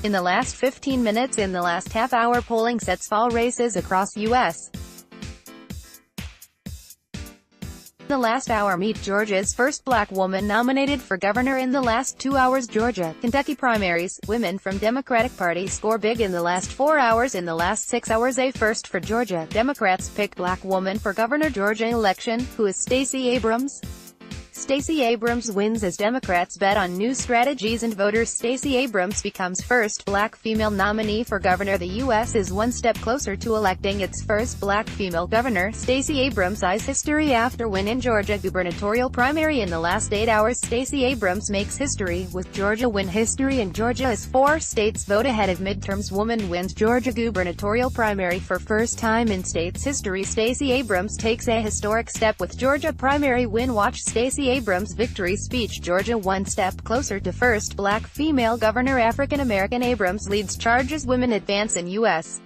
In the last 15 minutes in the last half-hour polling sets fall races across U.S. In the last hour meet Georgia's first black woman nominated for governor in the last 2 hours. Georgia, Kentucky primaries, women from Democratic Party score big in the last 4 hours. In the last 6 hours, a first for Georgia. Democrats pick black woman for governor. Georgia election, who is Stacey Abrams? Stacey Abrams wins as Democrats bet on new strategies and voters. Stacey Abrams becomes first black female nominee for governor. The U.S. is one step closer to electing its first black female governor. Stacey Abrams eyes history after win in Georgia gubernatorial primary. In the last 8 hours, Stacey Abrams makes history with Georgia win. History in Georgia as 4 states vote ahead of midterms. Woman wins Georgia gubernatorial primary for first time in state's history. Stacey Abrams takes a historic step with Georgia primary win. Watch Stacey Abrams' victory speech. Georgia one step closer to first black female governor. African-American Abrams leads charges women advance in U.S.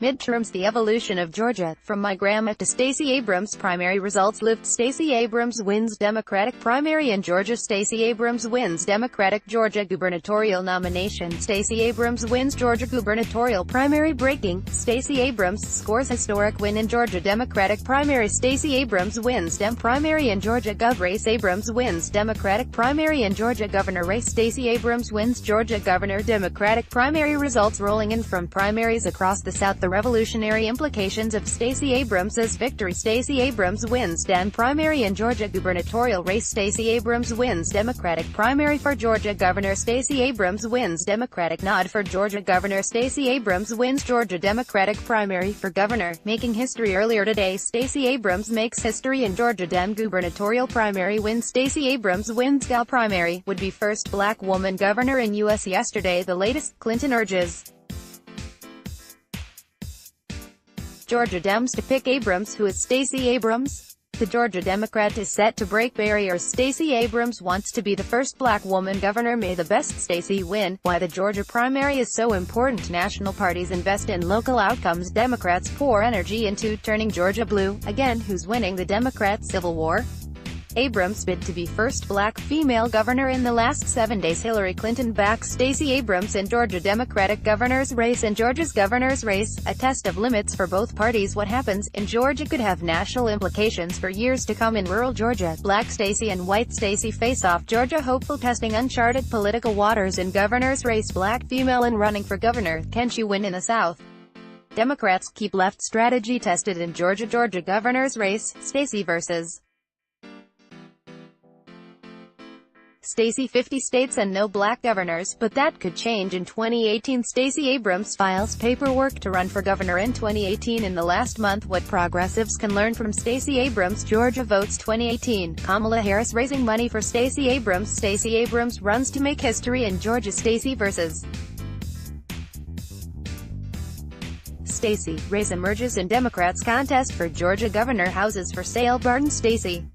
midterms. The evolution of Georgia, from my grandma to Stacey Abrams. Primary results lift. Stacey Abrams wins Democratic primary in Georgia. Stacey Abrams wins Democratic Georgia gubernatorial nomination. Stacey Abrams wins Georgia gubernatorial primary. Breaking: Stacey Abrams scores historic win in Georgia Democratic primary. Stacey Abrams wins Dem primary in Georgia Gov race. Abrams wins Democratic primary in Georgia governor race. Stacey Abrams wins Georgia governor Democratic primary. Results rolling in from primaries across the South. The revolutionary implications of Stacey Abrams' victory. Stacey Abrams wins Dem primary in Georgia gubernatorial race. Stacey Abrams wins Democratic primary for Georgia governor. Stacey Abrams wins Democratic nod for Georgia governor. Stacey Abrams wins Georgia Democratic primary for governor. Making history earlier today, Stacey Abrams makes history in Georgia Dem gubernatorial primary win. Stacey Abrams wins Gal primary, would be first black woman governor in U.S. yesterday. The latest, Clinton urges Georgia Dems to pick Abrams. Who is Stacey Abrams? The Georgia Democrat is set to break barriers. Stacey Abrams wants to be the first black woman governor. May the best Stacey win. Why the Georgia primary is so important. National parties invest in local outcomes. Democrats pour energy into turning Georgia blue. Again, who's winning the Democrat civil war? Abrams bid to be first black female governor in the last 7 days. Hillary Clinton backs Stacey Abrams in Georgia Democratic governor's race. In Georgia's governor's race, a test of limits for both parties. What happens in Georgia could have national implications for years to come. In rural Georgia, black Stacey and white Stacey face off. Georgia hopeful testing uncharted political waters in governor's race. Black female in running for governor. Can she win in the South? Democrats keep left strategy tested in Georgia. Georgia governor's race, Stacey versus Stacey. 50 states and no black governors, but that could change in 2018. Stacey Abrams files paperwork to run for governor in 2018. In the last month, what progressives can learn from Stacey Abrams. Georgia votes 2018. Kamala Harris raising money for Stacey Abrams. Stacey Abrams runs to make history in Georgia. Stacey versus Stacey. Race emerges in Democrats' contest for Georgia governor. Houses for sale. Barton. Stacey